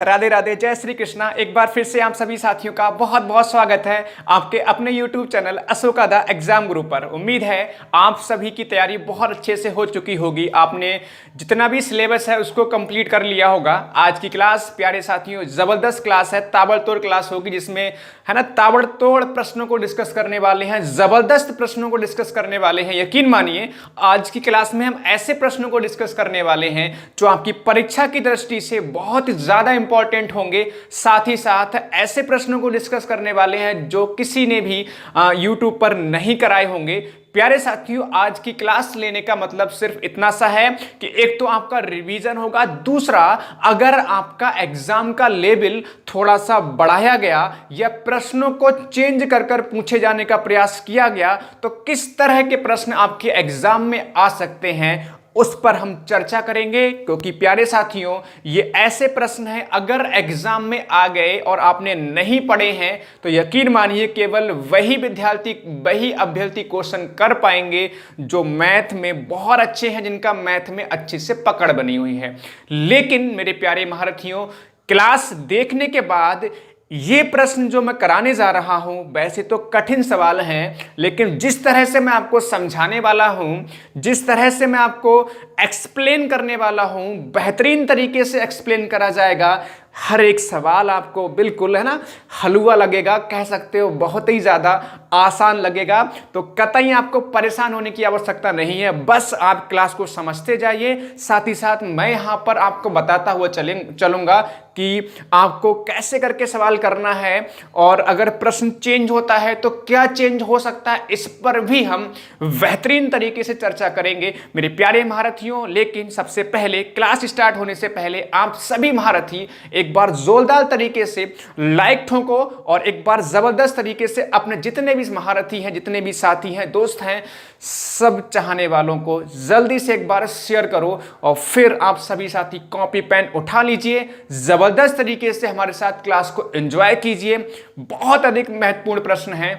राधे राधे, जय श्री कृष्णा। एक बार फिर से आप सभी साथियों का बहुत बहुत स्वागत है आपके अपने YouTube channel Ashoka the exam गुरु पर। उम्मीद है आप सभी की तैयारी बहुत अच्छे से हो चुकी होगी। आपने जितना भी सिलेबस है उसको कंप्लीट कर लिया होगा। आज की क्लास प्यारे साथियों जबरदस्त क्लास है, ताबड़तोड़ क्लास होगी, जिसमें है ना ताबड़तोड़ प्रश्नों को डिस्कस करने वाले हैं, जबरदस्त प्रश्नों को डिस्कस करने वाले हैं। यकीन मानिए आज की क्लास में हम ऐसे प्रश्नों को डिस्कस करने वाले हैं जो आपकी परीक्षा की दृष्टि से बहुत ज्यादा इंपॉर्टेंट होंगे। साथ ही साथ ऐसे प्रश्नों को डिस्कस करने वाले हैं जो किसी ने भी YouTube पर नहीं कराए होंगे। प्यारे साथियों, आज की क्लास लेने का मतलब सिर्फ इतना सा है कि एक तो आपका रिवीजन होगा, दूसरा अगर आपका एग्जाम का लेवल थोड़ा सा बढ़ाया गया या प्रश्नों को चेंज कर कर पूछे जाने का प्रयास किया गया तो किस तरह के प्रश्न आपके एग्जाम में आ सकते हैं उस पर हम चर्चा करेंगे। क्योंकि प्यारे साथियों ये ऐसे प्रश्न हैं अगर एग्जाम में आ गए और आपने नहीं पढ़े हैं तो यकीन मानिए केवल वही विद्यार्थी वही अभ्यर्थी क्वेश्चन कर पाएंगे जो मैथ में बहुत अच्छे हैं, जिनका मैथ में अच्छे से पकड़ बनी हुई है। लेकिन मेरे प्यारे महारथियों, क्लास देखने के बाद ये प्रश्न जो मैं कराने जा रहा हूं वैसे तो कठिन सवाल हैं, लेकिन जिस तरह से मैं आपको समझाने वाला हूं, जिस तरह से मैं आपको एक्सप्लेन करने वाला हूं, बेहतरीन तरीके से एक्सप्लेन करा जाएगा। हर एक सवाल आपको बिल्कुल है ना हलवा लगेगा, कह सकते हो बहुत ही ज्यादा आसान लगेगा। तो कतई आपको परेशान होने की आवश्यकता नहीं है, बस आप क्लास को समझते जाइए। साथ ही साथ मैं यहां पर आपको बताता हुआ चलूंगा कि आपको कैसे करके सवाल करना है और अगर प्रश्न चेंज होता है तो क्या चेंज हो सकता है, इस पर भी हम बेहतरीन तरीके से चर्चा करेंगे मेरे प्यारे महारथियों। लेकिन सबसे पहले क्लास स्टार्ट होने से पहले आप सभी महारथी एक बार जोरदार तरीके से लाइक ठोको और एक बार जबरदस्त तरीके से अपने जितने भी महारथी हैं, जितने भी साथी हैं, दोस्त हैं, सब चाहने वालों को जल्दी से एक बार शेयर करो। और फिर आप सभी साथी कॉपी पेन उठा लीजिए, जबरदस्त तरीके से हमारे साथ क्लास को एंजॉय कीजिए। बहुत अधिक महत्वपूर्ण प्रश्न हैं,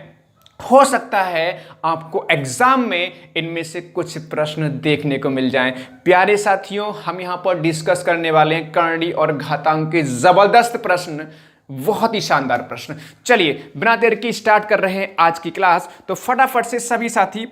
हो सकता है आपको एग्जाम में इनमें से कुछ प्रश्न देखने को मिल जाएं। प्यारे साथियों, हम यहां पर डिस्कस करने वाले हैं करणी और घातांक के जबरदस्त प्रश्न, बहुत ही शानदार प्रश्न। चलिए बिना देर की स्टार्ट कर रहे हैं आज की क्लास। तो फटाफट से सभी साथी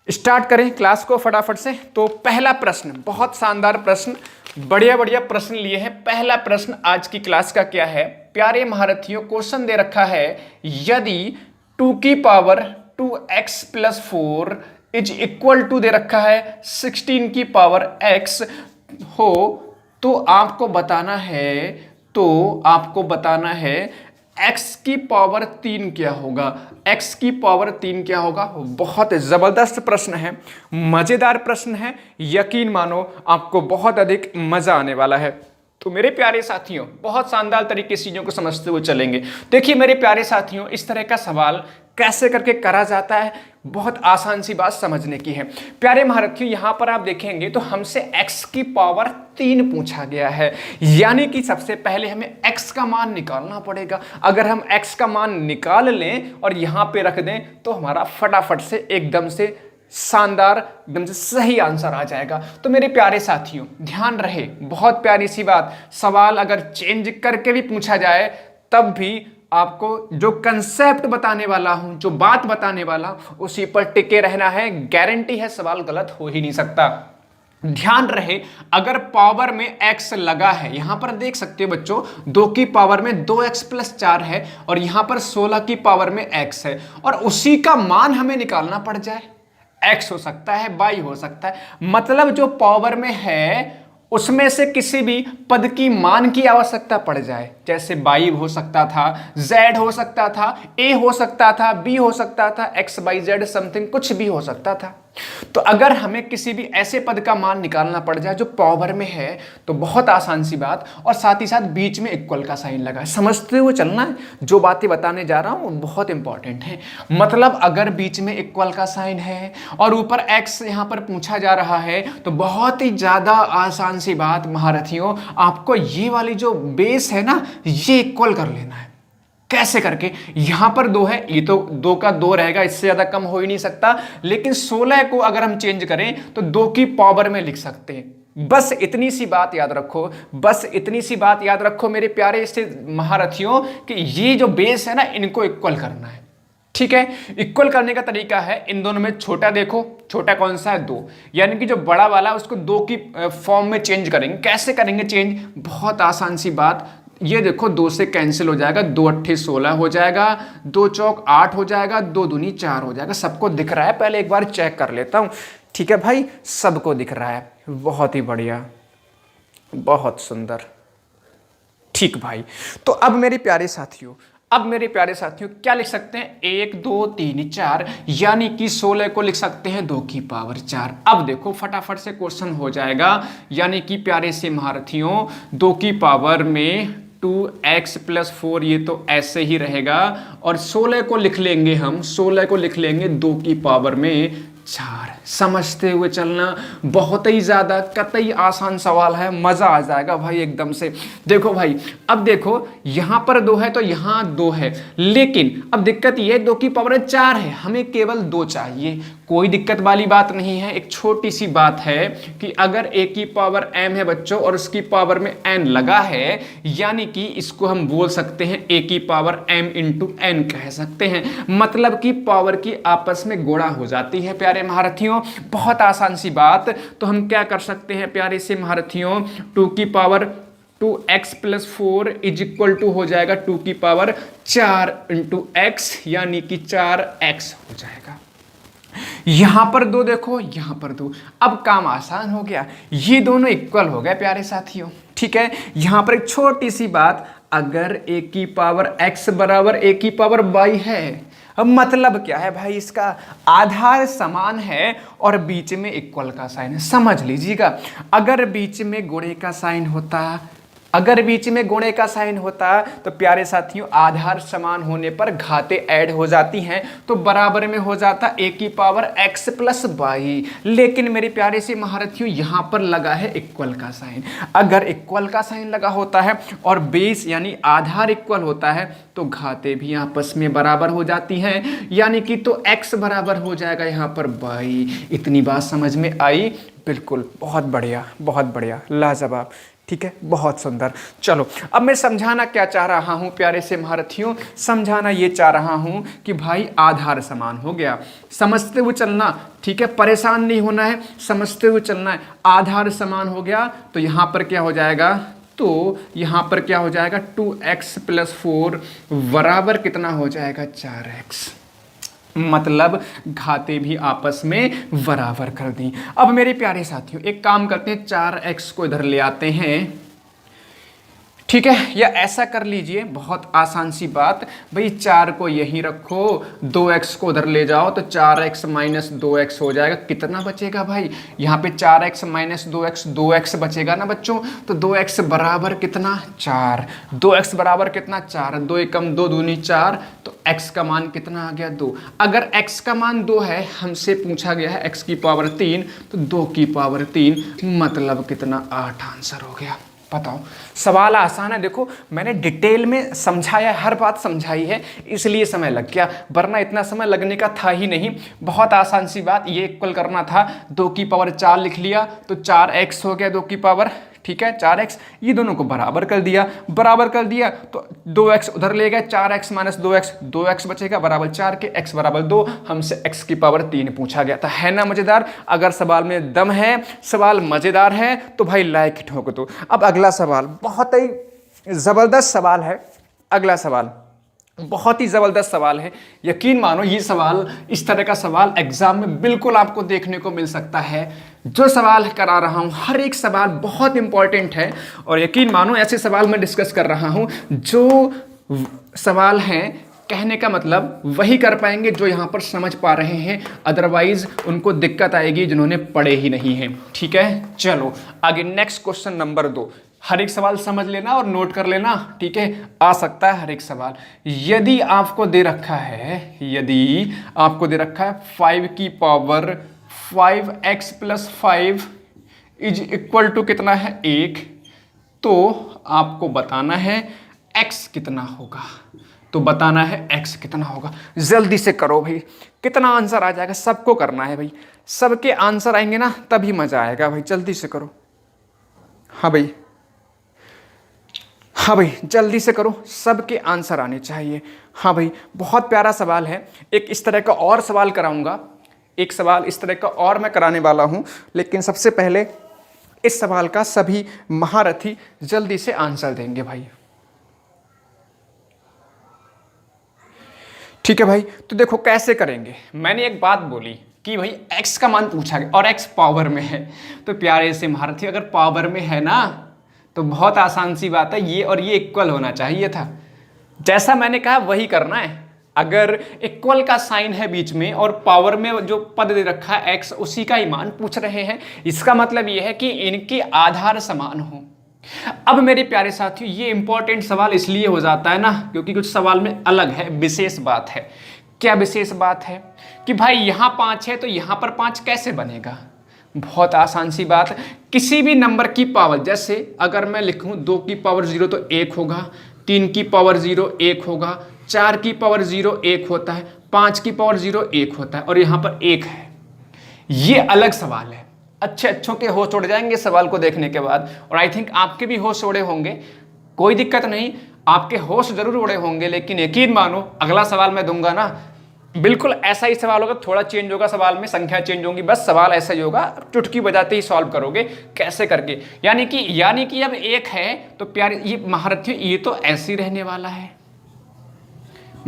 स्टार्ट करें क्लास को फटाफट से। तो पहला प्रश्न, बहुत शानदार प्रश्न, बढ़िया बढ़िया प्रश्न लिए हैं। पहला प्रश्न आज की क्लास का क्या है प्यारे महारथियों, क्वेश्चन दे रखा है यदि 2 की power 2x plus 4 is equal to दे रखा है 16 की पावर x हो तो आपको बताना है x की पावर 3 क्या होगा। x की पावर 3 क्या होगा। बहुत जबरदस्त प्रश्न है, मजेदार प्रश्न है, यकीन मानो आपको बहुत अधिक मजा आने वाला है। तो मेरे प्यारे साथियों बहुत शानदार तरीके से चीजों को समझते हुए चलेंगे। देखिए मेरे प्यारे साथियों, इस तरह का सवाल कैसे करके करा जाता है, बहुत आसान सी बात समझने की है। प्यारे महारथियों, यहां पर आप देखेंगे तो हमसे x की पावर 3 पूछा गया है, यानी कि सबसे पहले हमें x का मान निकालना पड़ेगा। अगर हम x का मान निकाल लें और यहां पे रख दें तो हमारा फटाफट से एकदम से शानदार, एकदम से सही आंसर आ जाएगा। तो मेरे प्यारे साथियों ध्यान रहे, बहुत प्यारी सी बात, सवाल अगर चेंज करके भी पूछा जाए तब भी आपको जो कंसेप्ट बताने वाला हूं, जो बात बताने वाला हूं, उसी पर टिके रहना है। गारंटी है सवाल गलत हो ही नहीं सकता। ध्यान रहे, अगर पावर में x लगा है, यहां पर देख सकते हो बच्चों 2 की पावर में 2x प्लस 4 है और यहां पर 16 की पावर में x है और उसी का मान हमें निकालना पड़ जाए। x हो सकता है, y हो सकता है, मतलब जो पावर में है उसमें से किसी भी पद की मान की आवश्यकता पड़ जाए। जैसे y हो सकता था, z हो सकता था, a हो सकता था, b हो सकता था, x y z समथिंग कुछ भी हो सकता था। तो अगर हमें किसी भी ऐसे पद का मान निकालना पड़ जाए जो पावर में है तो बहुत आसान सी बात, और साथ ही साथ बीच में इक्वल का साइन लगा है। समझते हुए चलना है, जो बातें बताने जा रहा हूं बहुत इंपॉर्टेंट है। मतलब अगर बीच में इक्वल का साइन है और ऊपर x यहां पर पूछा जा रहा है तो बहुत ही ज्यादा आसान सी बात महारथियों, आपको ये वाली जो बेस है ना ये इक्वल कर लेना है। कैसे करके, यहां पर 2 है, ये तो 2 का 2 रहेगा, इससे ज्यादा कम हो ही नहीं सकता। लेकिन 16 को अगर हम चेंज करें तो 2 की पावर में लिख सकते हैं। बस इतनी सी बात याद रखो, बस इतनी सी बात याद रखो मेरे प्यारे इससे महारथियों कि ये जो बेस है ना इनको इक्वल करना है। ठीक है, इक्वल करने का तरीका है इन दोनों में छोटा देखो, छोटा कौन सा है 2, यानी कि जो बड़ा वाला है उसको 2 की फॉर्म में चेंज करेंगे। कैसे करेंगे चेंज? बहुत आसान सी बात, ये देखो 2 से कैंसिल हो जाएगा, 2 अट्ठे 16 हो जाएगा, 2 चौक 8 हो जाएगा, 2 दूनी 4 हो जाएगा। सबको दिख रहा है? पहले एक बार चेक कर लेता हूं। ठीक है भाई, सबको दिख रहा है, बहुत ही बढ़िया, बहुत सुंदर। ठीक भाई, तो अब मेरे प्यारे साथियों, क्या लिख सकते हैं? 1 2 3 4, यानी कि 16 को लिख सकते हैं 2 की पावर 4। अब देखो फटाफट से क्वेश्चन हो जाएगा, यानी कि प्यारे से महारथियों 2 की पावर में 2x + 4, ये तो ऐसे ही रहेगा, और 16 को लिख लेंगे हम, 16 को लिख लेंगे 2 की पावर में 4। समझते हुए चलना, बहुत ही ज्यादा कतई आसान सवाल है, मजा आ जाएगा भाई एकदम से। देखो भाई, अब देखो यहां पर 2 है तो यहां 2 है, लेकिन अब दिक्कत ये 2 की पावर 4 है, हमें केवल 2 चाहिए। कोई दिक्कत वाली बात नहीं है, एक छोटी सी बात है कि अगर a की पावर m है बच्चों और उसकी पावर में n लगा है, यानी कि इसको हम बोल सकते हैं a की पावर m × n कह सकते हैं, मतलब कि पावर की आपस में गुणा हो जाती है प्यारे महारथियों। बहुत आसान सी बात, तो हम क्या कर सकते हैं प्यारे से महारथियों, 2 की पावर 2x + 4 = हो जाएगा 2 की पावर 4 × x, यानी कि 4x हो जाएगा। यहां पर 2 देखो, यहां पर 2, अब काम आसान हो गया, ये दोनों इक्वल हो गए प्यारे साथियों। ठीक है, यहां पर एक छोटी सी बात, अगर a की पावर x बराबर a की पावर y है, अब मतलब क्या है भाई, इसका आधार समान है और बीच में इक्वल का साइन है। समझ लीजिएगा, अगर बीच में गुणे का साइन होता, तो प्यारे साथियों आधार समान होने पर घातें ऐड हो जाती हैं, तो बराबर में हो जाता a की पावर x + y। लेकिन मेरे प्यारे से महारथियों यहां पर लगा है इक्वल का साइन। अगर इक्वल का साइन लगा होता है और बेस यानी आधार इक्वल होता है, तो घातें भी आपस में बराबर हो जाती हैं, यानी कि तो x बराबर हो जाएगा यहां पर y। इतनी बात समझ में आई? बिल्कुल, बहुत बढ़िया, लाजवाब। ठीक है, बहुत सुंदर। चलो, अब मैं समझाना क्या चाह रहा हूं प्यारे से महारथियों, समझाना ये चाह रहा हूं कि भाई आधार समान हो गया, समझते हुए चलना। ठीक है, परेशान नहीं होना है, समझते हुए चलना है। आधार समान हो गया तो यहां पर क्या हो जाएगा, तो यहां पर क्या हो जाएगा, 2x + 4 बराबर कितना हो जाएगा, 4x। मतलब घाते भी आपस में बराबर कर दी। अब मेरे प्यारे साथियों एक काम करते हैं, 4x को इधर ले आते हैं। ठीक है, या ऐसा कर लीजिए, बहुत आसान सी बात भाई, 4 को यहीं रखो, 2x को उधर ले जाओ, तो 4x - 2x हो जाएगा। कितना बचेगा भाई, यहाँ पे 4x - 2x, 2x बचेगा ना बच्चों, तो 2x बराबर कितना, 4। 2x बराबर कितना, 4। 2 एकम 2 दूनी 4, तो x का मान कितना आ गया, 2। अगर x का मान 2 है, हमसे पूछा गया है x की पावर 3, तो 2 की पावर 3 मतलब कितना, 8 आंसर हो गया। बताओ, सवाल आसान है। देखो मैंने डिटेल में समझाया, हर बात समझाई है, इसलिए समय लग गया, वरना इतना समय लगने का था ही नहीं। बहुत आसान सी बात, ये इक्वल करना था, 2 की पावर 4 लिख लिया तो 4x हो गया 2 की पावर, ठीक है 4x, ये दोनों को बराबर कर दिया, तो 2x उधर ले गए, 4x - 2x, 2x बचेगा बराबर 4 के, x बराबर 2, हमसे x की पावर 3 पूछा गया था। है ना मजेदार? अगर सवाल में दम है, सवाल मजेदार है, तो भाई लाइक ठोक दो। अब अगला सवाल बहुत ही जबरदस्त सवाल है, अगला सवाल बहुत ही ज़बरदस्त सवाल है। यकीन मानो ये सवाल, इस तरह का सवाल एग्जाम में बिल्कुल आपको देखने को मिल सकता है। जो सवाल करा रहा हूँ, हर एक सवाल बहुत इंपॉर्टेंट है, और यकीन मानो ऐसे सवाल मैं डिस्कस कर रहा हूँ जो सवाल हैं, कहने का मतलब वही कर पाएंगे जो यहाँ पर समझ पा रहे हैं, अदरवाइज उनको दिक्कत आएगी जिन्होंने पढ़े ही नहीं हैं। ठीक है, चलो आगे नेक्स्ट क्वेश्चन नंबर 2। हर एक सवाल समझ लेना और नोट कर लेना, ठीक है, आ सकता है हर एक सवाल। यदि आपको दे रखा है 5 की पावर 5x + 5 = कितना है, 1, तो आपको बताना है x कितना होगा। जल्दी से करो भाई, कितना आंसर आ जाएगा, सबको करना है भाई, सबके आंसर आएंगे ना तभी मजा आएगा भाई, जल्दी से करो। हाँ भाई, हाँ भाई जल्दी से करो, सबके आंसर आने चाहिए। हाँ भाई बहुत प्यारा सवाल है। एक इस तरह का और सवाल कराऊंगा, एक सवाल इस तरह का और मैं कराने वाला हूं, लेकिन सबसे पहले इस सवाल का सभी महारथी जल्दी से आंसर देंगे भाई। ठीक है भाई, तो देखो कैसे करेंगे। मैंने एक बात बोली कि भाई x का मान पूछा गया और x पावर में है, तो प्यारे से महारथी अगर पावर में है ना तो बहुत आसान सी बात है, ये और ये इक्वल होना चाहिए था। जैसा मैंने कहा वही करना है। अगर इक्वल का साइन है बीच में और पावर में जो पद दे रखा है x, उसी का ही मान पूछ रहे हैं, इसका मतलब ये है कि इनके आधार समान हो। अब मेरे प्यारे साथियों ये इंपॉर्टेंट सवाल इसलिए हो जाता है ना क्योंकि कुछ सवाल में अलग है, विशेष बात है। क्या विशेष बात है कि भाई यहां 5 है तो यहां पर 5 कैसे बनेगा। बहुत आसान सी बात, किसी भी नंबर की पावर, जैसे अगर मैं लिखूं 2 की पावर 0 तो 1 होगा, 3 की पावर 0 1 होगा, 4 की पावर 0 1 होता है, 5 की पावर 0 1 होता है और यहां पर 1 है। ये अलग सवाल है। अच्छों के होश उड़ जाएंगे सवाल को देखने के बाद, और आई थिंक आपके भी होश उड़े होंगे, कोई दिक्कत नहीं, आपके होश जरूर उड़े होंगे। लेकिन यकीन मानो अगला सवाल मैं दूंगा ना बिल्कुल ऐसा ही सवाल होगा, थोड़ा चेंज होगा सवाल में, संख्या चेंज होंगी, बस सवाल ऐसा ही होगा, चुटकी बजाते ही सॉल्व करोगे कैसे करके। यानी कि अब 1 है तो प्यारे ये महारथियों ये तो ऐसे ही रहने वाला है।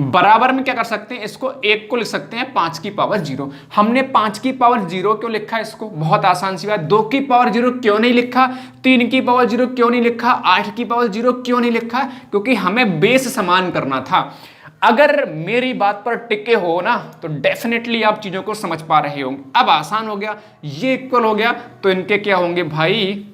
बराबर में क्या कर सकते हैं, इसको 1 को लिख सकते हैं 5 की पावर 0। हमने 5 की पावर 0 क्यों लिखा इसको, बहुत आसान सी बात। 2 की पावर 0 क्यों नहीं लिखा, 3 की पावर 0 क्यों नहीं लिखा, 8 की पावर 0 क्यों नहीं लिखा, क्योंकि हमें बेस समान करना था। अगर मेरी बात पर टिके हो ना तो डेफिनेटली आप चीजों को समझ पा रहे होंगे। अब आसान हो गया, ये इक्वल हो गया तो इनके क्या होंगे भाई,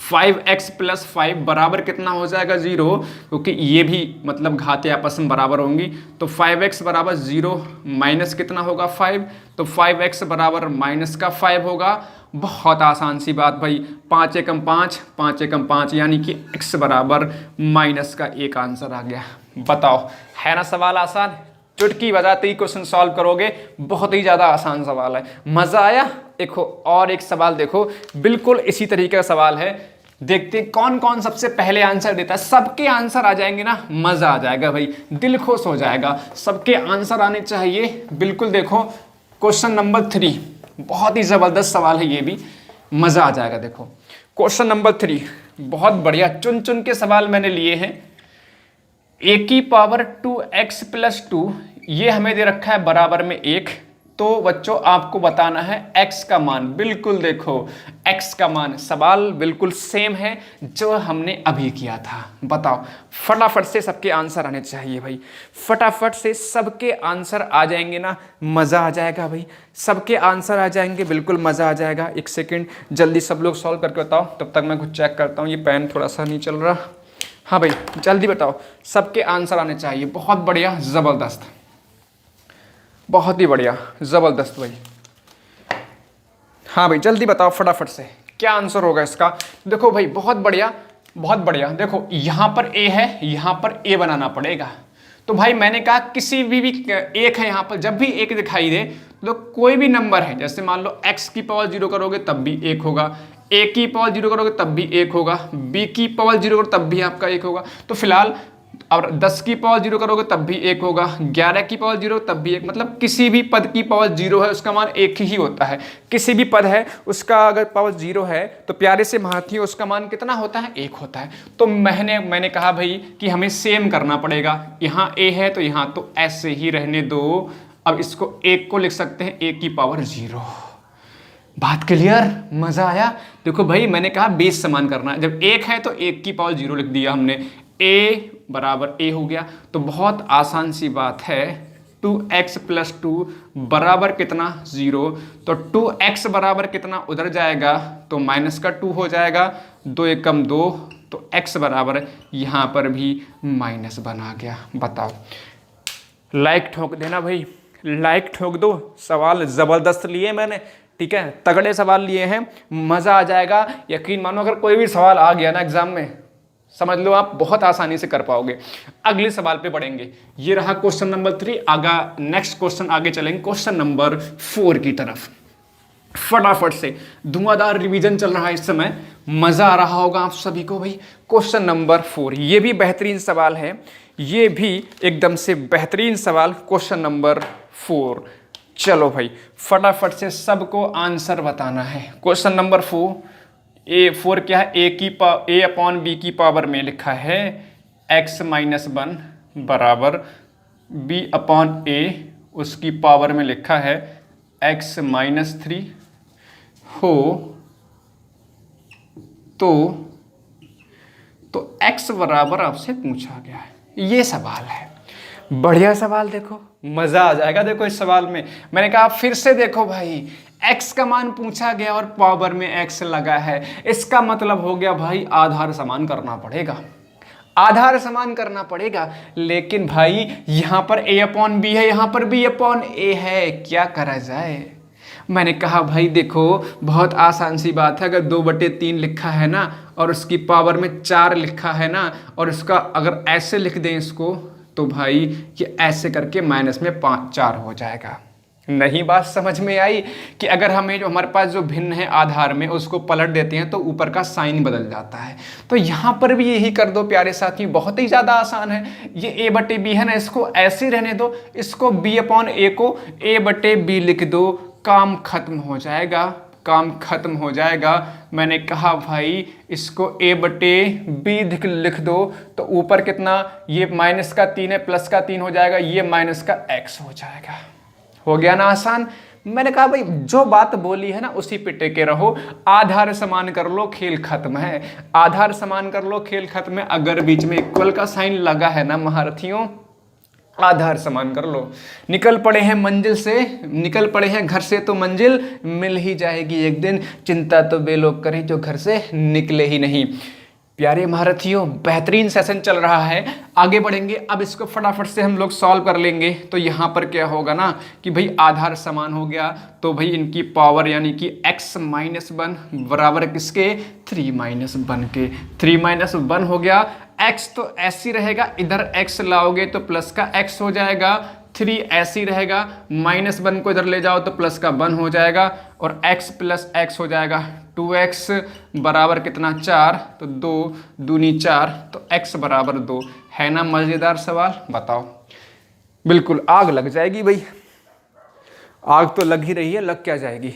5x + 5 बराबर कितना हो जाएगा 0, क्योंकि ये भी मतलब घाते आपस में बराबर होंगी। तो 5x बराबर 0 माइनस कितना होगा 5, तो 5x बराबर -5 होगा। बहुत आसान सी बात भाई, 5 एकम 5, 5 एकम 5, यानी कि x बराबर -1 आंसर आ गया। बताओ है ना सवाल आसान, चुटकी बजाते ही क्वेश्चन सॉल्व करोगे, बहुत ही ज्यादा आसान सवाल है। मजा आया। देखो और एक सवाल देखो, बिल्कुल इसी तरीके का सवाल है, देखते हैं कौन कौन सबसे पहले आंसर देता है। सबके आंसर आ जाएंगे ना मजा आ जाएगा भाई, दिल खुश हो जाएगा, सबके आंसर आने चाहिए। बिल्कुल देखो क्वेश्चन नंबर 3, बहुत ही जबरदस्त सवाल है, ये भी मजा आ जाएगा। देखो क्वेश्चन नंबर 3 बहुत बढ़िया चुन चुन के सवाल मैंने लिए हैं। a की पावर 2x + 2 ये हमें दे रखा है बराबर में 1, तो बच्चों आपको बताना है x का मान। बिल्कुल देखो x का मान, सवाल बिल्कुल सेम है जो हमने अभी किया था। बताओ फटाफट से सबके आंसर आने चाहिए भाई, फटाफट से सबके आंसर आ जाएंगे ना मज़ा आ जाएगा भाई, सबके आंसर आ जाएंगे, बिल्कुल मज़ा आ जाएगा। 1 सेकेंड जल्दी सब लोग सॉल्व करके बताओ, तब तक मैं कुछ चेक करता हूँ, ये पेन थोड़ा सा नहीं चल रहा। हाँ भाई जल्दी बताओ, सबके आंसर आने चाहिए। बहुत बढ़िया, ज़बरदस्त, बहुत ही बढ़िया, ज़बरदस्त भाई। हाँ भाई जल्दी बताओ फटाफट से क्या आंसर होगा इसका। देखो भाई बहुत बढ़िया, बहुत बढ़िया। देखो यहाँ पर a है, यहाँ पर a बनाना पड़ेगा। तो भाई मैंने कहा किसी भी एक है यहाँ पर, जब भी एक दिखाई दे तो कोई भी नंबर है, जैसे मान लो x की पावर 0 करोगे तब भी 1 होगा, a की पावर 0 करोगे तब भी 1 होगा, b की पावर 0 करोगे तब भी आपका 1 होगा। तो फिलहाल और 10 की पावर 0 करोगे तब भी 1 होगा, 11 की पावर 0 तब भी 1, मतलब किसी भी पद की पावर 0 है उसका मान 1 ही होता है। किसी भी पद है उसका अगर पावर 0 है तो प्यारे से महारथियों उसका मान कितना होता है, 1 होता है। तो मैंने कहा भाई कि हमें सेम करना पड़ेगा, यहाँ a है तो यहाँ तो ऐसे ही रहने दो। अब इसको 1 को लिख सकते हैं a की पावर 0। बात क्लियर, मजा आया। देखो भाई मैंने कहा बेस समान करना है, जब 1 है तो 1 की पावर 0 लिख दिया हमने, a बराबर a हो गया। तो बहुत आसान सी बात है, 2x + 2 बराबर कितना 0, तो 2x बराबर कितना उधर जाएगा तो -2 हो जाएगा, 2 एकम 2, तो x बराबर यहाँ पर भी -1 आ गया। बताओ लाइक ठोक देना भाई, लाइक ठोक दो। सवाल ज़बरदस्त लिए मैंने, ठीक है, तगड़े सवाल लिए हैं, मज़ा आ जाएगा। यकीन मानो अगर कोई भी सवाल आ गया ना एग्जाम में, समझ लो आप बहुत आसानी से कर पाओगे। अगले सवाल पे बढ़ेंगे, ये रहा क्वेश्चन नंबर 3। नेक्स्ट क्वेश्चन आगे चलेंगे क्वेश्चन नंबर 4 की तरफ। फटाफट से धुआंधार रिवीजन चल रहा है इस समय, मजा आ रहा होगा आप सभी को भाई। क्वेश्चन नंबर 4, ये भी बेहतरीन सवाल है, ये भी एकदम से बेहतरीन सवाल। क्वेश्चन नंबर 4, चलो भाई फटाफट से सबको आंसर बताना है। क्वेश्चन नंबर 4, A4 क्या है, A अपॉन बी की पावर में लिखा है x-1 बराबर b अपॉन a, उसकी पावर में लिखा है x-3 हो तो x बराबर आपसे पूछा गया है। ये सवाल है, बढ़िया सवाल, देखो मजा आ जाएगा। देखो इस सवाल में मैंने कहा फिर से देखो भाई, x का मान पूछा गया और पावर में x लगा है, इसका मतलब हो गया भाई आधार समान करना पड़ेगा, आधार समान करना पड़ेगा। लेकिन भाई यहां पर a अपॉन बी है, यहां पर b अपॉन a है, क्या करा जाए। मैंने कहा भाई देखो बहुत आसान सी बात है, अगर 2/3 लिखा है ना और उसकी पावर में 4 लिखा है ना, और इसका अगर ऐसे लिख दें इसको, तो भाई ये ऐसे करके माइनस में 4 हो जाएगा। नहीं बात समझ में आई कि अगर हमें जो हमारे पास जो भिन्न है आधार में उसको पलट देते हैं तो ऊपर का साइन बदल जाता है। तो यहाँ पर भी यही कर दो प्यारे साथी, बहुत ही ज़्यादा आसान है। ये a/b है ना, इसको ऐसे ही रहने दो, इसको b अपॉन a को a/b लिख दो, काम खत्म हो जाएगा, काम खत्म हो जाएगा। मैंने कहा भाई इसको a/b लिख दो, तो ऊपर कितना, ये माइनस का 3 है, प्लस का 3 हो जाएगा, ये माइनस का x हो जाएगा। हो गया ना आसान। मैंने कहा भाई जो बात बोली है ना उसी पे टेके रहो, आधार समान कर लो, खेल खत्म है, आधार समान कर लो, खेल खत्म है। अगर बीच में इक्वल का साइन लगा है ना महारथियों, आधार समान कर लो। निकल पड़े हैं मंजिल से, निकल पड़े हैं घर से, तो मंजिल मिल ही जाएगी एक दिन, चिंता तो वे लोग करें जो घर से निकले ही नहीं। प्यारे महारथियों बेहतरीन सेशन चल रहा है, आगे बढ़ेंगे। अब इसको फटाफट से हम लोग सॉल्व कर लेंगे। तो यहाँ पर क्या होगा ना कि भाई आधार समान हो गया, तो भाई इनकी पावर यानी कि x-1 बराबर किसके, 3-1 के। 3-1 हो गया, x तो ऐसे ही रहेगा, इधर x लाओगे तो प्लस का x हो जाएगा, 3 ऐसे ही रहेगा, -1 को इधर ले जाओ तो प्लस का 1 हो जाएगा, और x प्लस x हो जाएगा 2x बराबर कितना, 4, तो 2 दूनी 4, तो x बराबर 2। है ना मजेदार सवाल, बताओ। बिल्कुल आग लग जाएगी भाई, आग तो लग ही रही है, लग क्या जाएगी।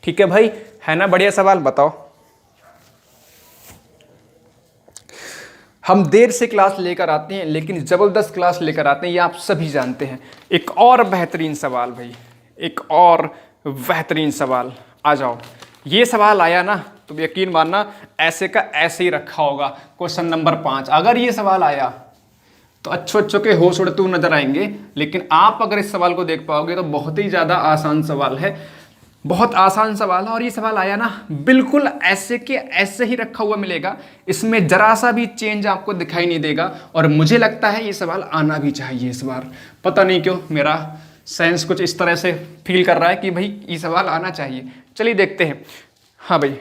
ठीक है भाई, है ना बढ़िया सवाल, बताओ। हम देर से क्लास लेकर आते हैं लेकिन ज़बरदस्त क्लास लेकर आते हैं, ये आप सभी जानते हैं। एक और बेहतरीन सवाल भाई, एक और बेहतरीन सवाल, आ जाओ। ये सवाल आया ना तो यकीन मानना ऐसे का ऐसे ही रखा होगा। क्वेश्चन नंबर 5, अगर ये सवाल आया तो अच्छों के होश उड़ते हुए नजर आएंगे, लेकिन आप अगर इस सवाल को देख पाओगे तो बहुत ही ज़्यादा आसान सवाल है, बहुत आसान सवाल है। और ये सवाल आया ना बिल्कुल ऐसे के ऐसे ही रखा हुआ मिलेगा, इसमें जरा सा भी चेंज आपको दिखाई नहीं देगा। और मुझे लगता है ये सवाल आना भी चाहिए इस बार, पता नहीं क्यों मेरा सेंस कुछ इस तरह से फील कर रहा है कि भाई ये सवाल आना चाहिए। चलिए देखते हैं। हाँ भाई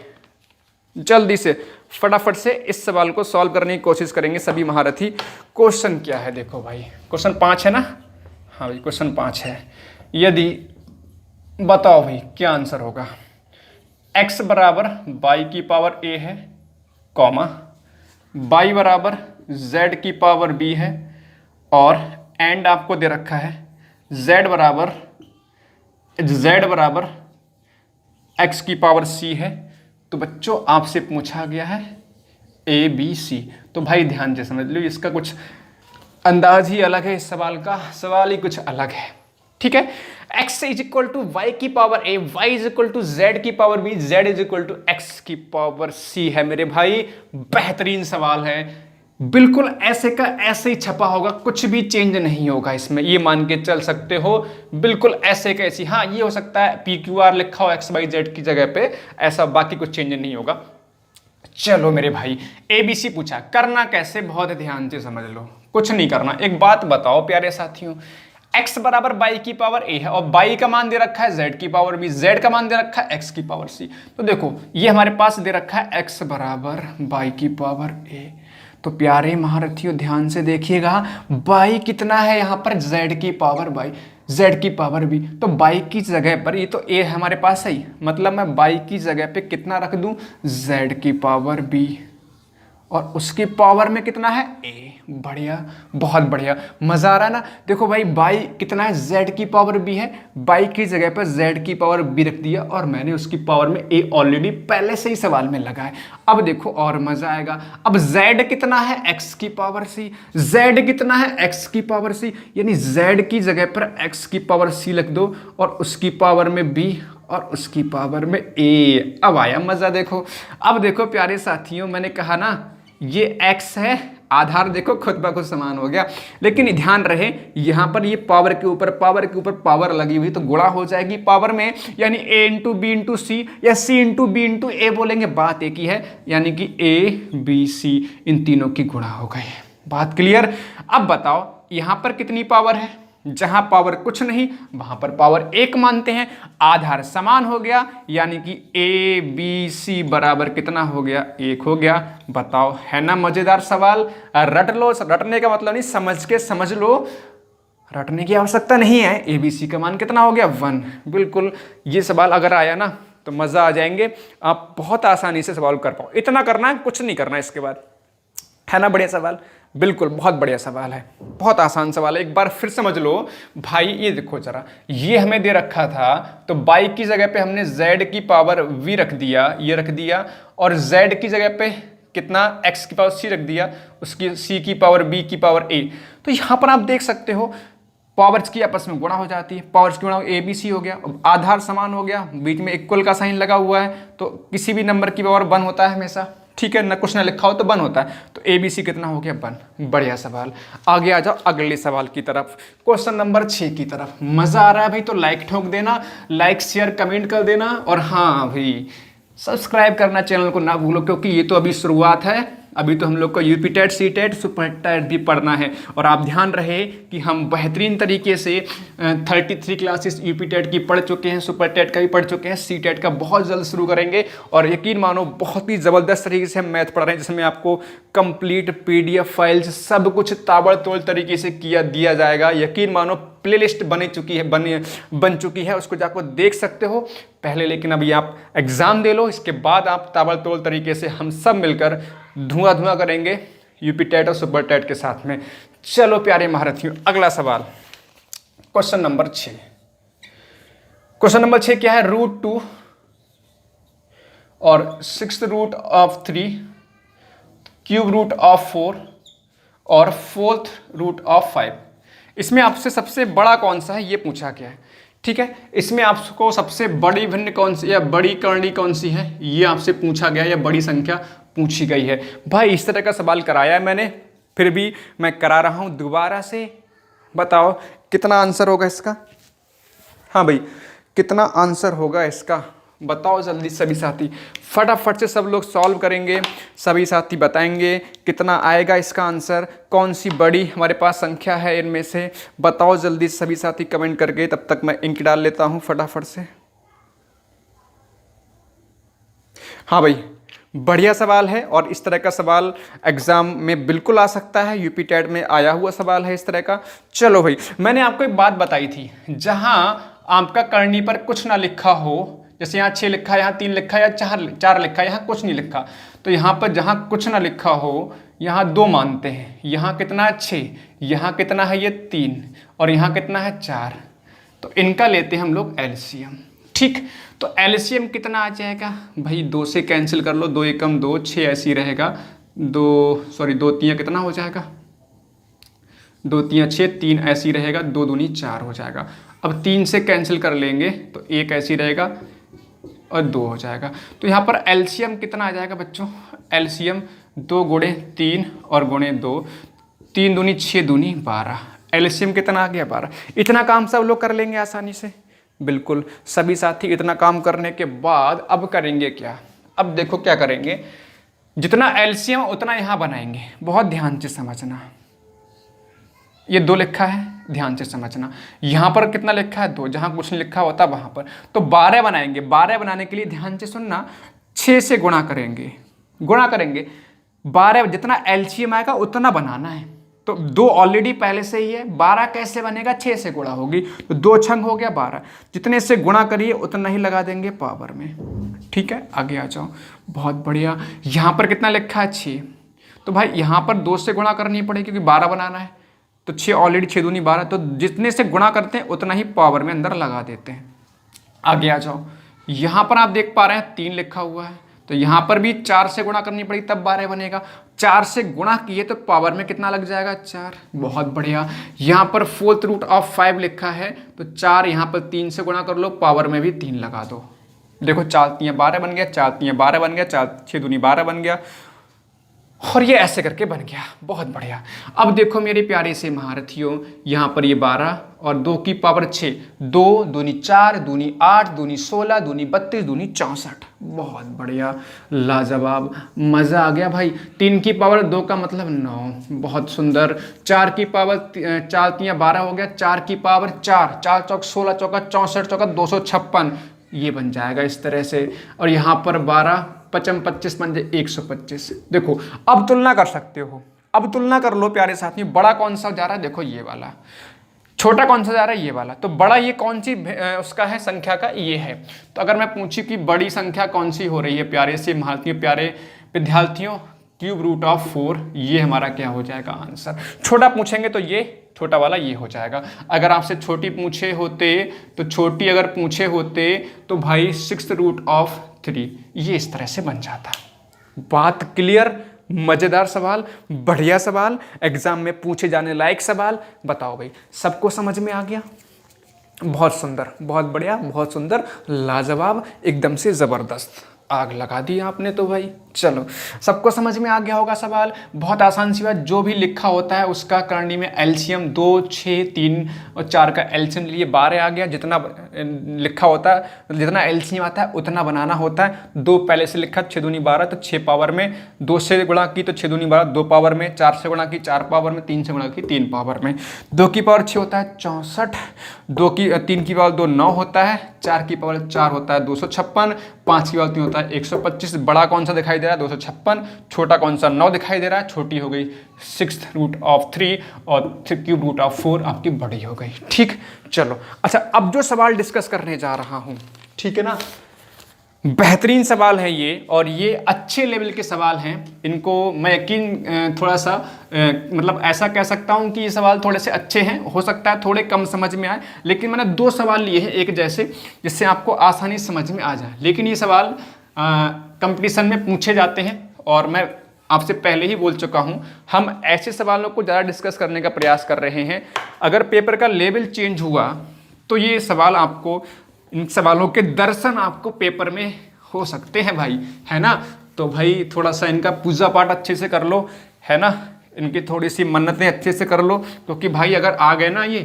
जल्दी से फटाफट से इस सवाल को सॉल्व करने की कोशिश करेंगे सभी महारथी। क्वेश्चन क्या है देखो भाई, क्वेश्चन 5 है ना। हाँ भाई क्वेश्चन 5 है, यदि बताओ भाई क्या आंसर होगा। x बराबर y की पावर a है, कॉमा y बराबर z की पावर b है, और एंड आपको दे रखा है z बराबर x की पावर c है। तो बच्चों आपसे पूछा गया है a b c, तो भाई ध्यान से समझ लो, इसका कुछ अंदाज ही अलग है, इस सवाल का सवाल ही कुछ अलग है। ठीक है, x is equal to Y की power a, y is equal to z की power b, z is equal to x की पावर c है मेरे भाई। बेहतरीन सवाल है, बिल्कुल ऐसे का ऐसे ही छपा होगा, कुछ भी चेंज नहीं होगा इसमें, ये मान के चल सकते हो। बिल्कुल ऐसे का ऐसी, हाँ ये हो सकता है PQR लिखा हो x y z की जगह पे, ऐसा बाकी कुछ चेंज नहीं होगा। चलो मेरे भाई ABC पूछा, करना कैसे, बहुत ध्यान से समझ लो, कुछ नहीं करना। एक बात बताओ प्यारे साथियों, x बराबर y की पावर a है और y का मान दे रखा है z की पावर b, z का मान दे रखा है x की पावर c। तो देखो ये हमारे पास दे रखा है x बराबर y की पावर a, तो प्यारे महारथियों ध्यान से देखिएगा y कितना है यहाँ पर, z की पावर y। z की पावर b, तो बाई की जगह पर, ये तो a है हमारे पास है, मतलब मैं बाई की जगह पे कितना रख दूं, z की पावर b, और उसकी पावर में कितना है a। बढ़िया, बहुत बढ़िया, मजा आ रहा है ना। देखो भाई बाई कितना है, z की पावर b है, बाई की जगह पर z की पावर b रख दिया और मैंने उसकी पावर में a ऑलरेडी पहले से ही सवाल में लगा है। अब देखो और मजा आएगा। अब z कितना है, x की पावर c, z कितना है, x की पावर c, यानी z की जगह पर x की पावर c लिख दो और उसकी पावर में b और उसकी पावर में a। अब आया मजा। देखो अब देखो प्यारे साथियों, मैंने कहा ना ये x है, आधार देखो खुद ब खुद समान हो गया, लेकिन ध्यान रहे यहां पर ये पावर के ऊपर पावर लगी हुई तो गुणा हो जाएगी पावर में, यानी a इंटू बी इंटू सी या c इंटू बी इंटू ए बोलेंगे, बात एक ही है, यानी कि a b c इन तीनों की गुणा हो गई। बात क्लियर। अब बताओ यहां पर कितनी पावर है, जहां पावर कुछ नहीं वहां पर पावर एक मानते हैं, आधार समान हो गया, यानी कि ए बी सी बराबर कितना हो गया, एक हो गया। बताओ है ना मजेदार सवाल। रट लो, रटने का मतलब नहीं, समझ के समझ लो, रटने की आवश्यकता नहीं है। ए बी सी का मान कितना हो गया, 1। बिल्कुल, ये सवाल अगर आया ना तो मजा आ जाएंगे, आप बहुत आसानी से सवाल कर पाओ। इतना करना है, कुछ नहीं करना है इसके बाद, है ना बढ़िया सवाल। बिल्कुल बहुत बढ़िया सवाल है, बहुत आसान सवाल है, एक बार फिर समझ लो भाई। ये देखो जरा, ये हमें दे रखा था तो बाई की जगह पे हमने z की पावर v रख दिया, ये रख दिया, और z की जगह पे कितना x की पावर c रख दिया, उसकी c की पावर b की पावर a। तो यहां पर आप देख सकते हो पावर्स की आपस में गुणा हो जाती है, पावर्स की गुणा ए बी सी हो गया, आधार समान हो गया, बीच में इक्वल का साइन लगा हुआ है, तो किसी भी नंबर की पावर 1 होता है हमेशा, ठीक है ना, कुछ ना लिखा हो तो 1 होता है, तो ए बी सी कितना हो गया, 1। बढ़िया सवाल। आगे आ जाओ अगले सवाल की तरफ, क्वेश्चन नंबर 6 की तरफ। मजा आ रहा है भाई तो लाइक ठोक देना, लाइक शेयर कमेंट कर देना, और हाँ भाई सब्सक्राइब करना चैनल को ना भूलो, क्योंकि ये तो अभी शुरुआत है, अभी तो हम लोग को UP TET, C TET, super TET भी पढ़ना है। और आप ध्यान रहे कि हम बेहतरीन तरीके से 33 क्लासेस यूपी टेट की पढ़ चुके हैं, सुपर टेट का भी पढ़ चुके हैं, सी टेट का बहुत जल्द शुरू करेंगे। और यकीन मानो बहुत ही ज़बरदस्त तरीके से हम मैथ पढ़ रहे हैं, जिसमें आपको कंप्लीट PDF फाइल्स सब कुछ ताबड़तोड़ तरीके से दिया जाएगा। यकीन मानो प्लेलिस्ट बन चुकी है, उसको जाकर देख सकते हो पहले। लेकिन अभी आप एग्ज़ाम दे लो, इसके बाद आप ताबड़तोड़ तरीके से हम सब मिलकर धुआं करेंगे यूपी टेट और सुपर टेट के साथ में। चलो प्यारे महारथियों, अगला सवाल, क्वेश्चन नंबर 6। क्वेश्चन नंबर 6 क्या है, √2 और 6th root of 3, cube root of 4 और 4th रूट ऑफ 5। इसमें आपसे सबसे बड़ा कौन सा है ये पूछा गया है, ठीक है। इसमें आपको सबसे बड़ी भिन्न कौन सी या बड़ी करणी कौन सी है ये आपसे पूछा गया, या बड़ी संख्या पूछी गई है। भाई इस तरह का सवाल कराया है मैंने, फिर भी मैं करा रहा हूं दोबारा से। बताओ कितना आंसर होगा इसका, हाँ भाई कितना आंसर होगा इसका, बताओ जल्दी सभी साथी, फटाफट से सब लोग सॉल्व करेंगे, सभी साथी बताएंगे कितना आएगा इसका आंसर, कौन सी बड़ी हमारे पास संख्या है इनमें से। बताओ जल्दी सभी साथी कमेंट करके, तब तक मैं इंक डाल लेता हूं फटाफट से। हाँ भाई बढ़िया सवाल है, और इस तरह का सवाल एग्जाम में बिल्कुल आ सकता है, यूपी टेट में आया हुआ सवाल है इस तरह का। चलो भाई, मैंने आपको एक बात बताई थी, जहां आपका करनी पर कुछ ना लिखा हो, जैसे यहाँ 6 लिखा है, यहाँ 3 लिखा है, या 4 लिखा है, यहाँ कुछ नहीं लिखा, तो यहाँ पर जहाँ कुछ ना लिखा हो यहाँ 2 मानते हैं। यहाँ कितना है 6, यहाँ कितना है ये 3, और यहाँ कितना है 4, तो इनका लेते हैं हम लोग एलसीएम, ठीक। तो एलसीएम कितना आ जाएगा भाई, 2 से कैंसिल कर लो, 2 एकम 2, 6 ऐसी रहेगा, 2 3 कितना हो जाएगा, 2 3 6, 3 ऐसी रहेगा, 2 दूनी 4 हो जाएगा। अब 3 से कैंसिल कर लेंगे तो 1 ऐसी रहेगा और 2 हो जाएगा। तो यहाँ पर एलसीएम कितना आ जाएगा बच्चों, एलसीएम 2 गुणे 3 और गुणे 2, 3 दूनी 6 दूनी 12, एलसीएम कितना आ गया 12। इतना काम सब लोग कर लेंगे आसानी से, बिल्कुल सभी साथी। इतना काम करने के बाद अब करेंगे क्या, अब देखो क्या करेंगे, जितना एलसीएम उतना यहाँ बनाएंगे, बहुत ध्यान से समझना। ये 2 लिखा है, ध्यान से समझना, यहाँ पर कितना लिखा है 2, जहाँ कुछ नहीं लिखा होता वहाँ पर, तो 12 बनाएंगे। 12 बनाने के लिए ध्यान से सुनना, 6 से गुणा करेंगे, 12 जितना एलसीएम आएगा उतना बनाना है, तो 2 ऑलरेडी पहले से ही है, 12 कैसे बनेगा, 6 से गुणा होगी, तो 2 छंग हो गया 12, जितने से गुणा करिए उतना ही लगा देंगे पावर में। ठीक है, आगे आ जाओ। बहुत बढ़िया, यहाँ पर कितना लिखा है 6, तो भाई यहाँ पर 2 से गुणा करनी पड़ेगी क्योंकि 12 बनाना है, तो 6 ऑलरेडी 6 दूनी 12, तो जितने से गुणा करते हैं उतना ही पावर में अंदर लगा देते हैं। आगे आ जाओ, यहाँ पर आप देख पा रहे हैं 3 लिखा हुआ है, तो यहाँ पर भी 4 से गुणा करनी पड़ेगी तब 12 बनेगा, 4 से गुणा किए तो पावर में कितना लग जाएगा 4। बहुत बढ़िया, यहाँ पर 4th रूट ऑफ 5 लिखा है, तो 4 यहाँ पर 3 से गुणा कर लो, पावर में भी 3 लगा दो। देखो 4 3 12 बन गया, 4 3 12 बन गया, 4 6 दूनी 12 बन गया, और ये ऐसे करके बन गया। बहुत बढ़िया। अब देखो मेरे प्यारे से महारथियों, यहाँ पर ये 12 और 2 की पावर 6, 2 दूनी 4 दूनी 8 दूनी 16 दूनी 32 दूनी 64। बहुत बढ़िया, लाजवाब, मज़ा आ गया भाई। 3 की पावर 2 का मतलब 9, बहुत सुंदर। 4 की पावर 4 3 12 हो गया, 4 की पावर 4, 4 चौक 16 चौका 64 चौका 256, ये बन जाएगा इस तरह से। और यहाँ पर 12 55 25 बन जाए 125। देखो अब तुलना कर सकते हो, अब तुलना कर लो प्यारे साथियों, बड़ा कौन सा जा रहा है, देखो ये वाला, छोटा कौन सा जा रहा है ये वाला, तो बड़ा ये कौन सी उसका है संख्या का, ये है। तो अगर मैं पूछूं कि बड़ी संख्या कौन सी हो रही है प्यारे से महारथियों, प्यारे विद्यार्थियों, क्यूब रूट ऑफ 4, ये हमारा क्या हो जाएगा आंसर। छोटा पूछेंगे तो ये छोटा वाला ये हो जाएगा। अगर आपसे छोटी पूछे होते तो छोटी अगर पूछे होते तो भाई 6th रूट ऑफ 3, ये इस तरह से बन जाता। बात क्लियर, मजेदार सवाल, बढ़िया सवाल, एग्जाम में पूछे जाने लायक सवाल। बताओ भाई, सबको समझ में आ गया? बहुत सुंदर, बहुत बढ़िया, बहुत सुंदर, लाजवाब, एकदम से जबरदस्त, आग लगा दी आपने तो भाई। चलो, सबको समझ में आ गया होगा सवाल। बहुत आसान सी बात, जो भी लिखा होता है उसका करनी में एलसीएम 2 6 3 और 4 का एलसीएम लिए 12 आ गया। जितना लिखा होता है, जितना एलसीएम आता है उतना बनाना होता है। 2 पहले से लिखा 6 दूनी 12, तो 6 पावर में, 2 से गुणा की तो 6 दूनी 12 2 पावर में, 4 से गुणा की 4 पावर में, 3 से गुणा की 3 पावर में। 2 की पावर 6 होता है 64, 3 की पावर 2 9 होता है, 4 की पावर 4 होता है 256, 5 की पावर 3 होता है 125। बड़ा कौन सा दिखाई दे रहा है 256, छोटा कौन सा 9 दिखाई दे रहा है, छोटी हो गई 6th रूट ऑफ 3 और क्यूब रूट ऑफ 4 आपकी बड़ी हो गई। ठीक, चलो अच्छा, अब जो सवाल डिस्कस करने जा रहा हूं, ठीक है ना, बेहतरीन सवाल है ये, और ये अच्छे लेवल के सवाल हैं। इनको मैं यकीन थोड़ा सा मतलब ऐसा कह सकता हूं कि ये सवाल थोड़े से अच्छे हैं, हो सकता है थोड़े कम समझ में आए, लेकिन मैंने 2 सवाल लिए हैं एक जैसे, जिससे आपको आसानी समझ में आ जाए। लेकिन ये सवाल कंपटीशन में पूछे जाते हैं, और मैं आपसे पहले ही बोल चुका हूं, हम ऐसे सवालों को ज़्यादा डिस्कस करने का प्रयास कर रहे हैं। अगर पेपर का लेवल चेंज हुआ तो ये सवाल आपको, इन सवालों के दर्शन आपको पेपर में हो सकते हैं भाई, है ना। तो भाई थोड़ा सा इनका पूजा पाठ अच्छे से कर लो, है ना, इनकी थोड़ी सी मन्नतें अच्छे से कर लो, क्योंकि भाई अगर आ गए ना ये,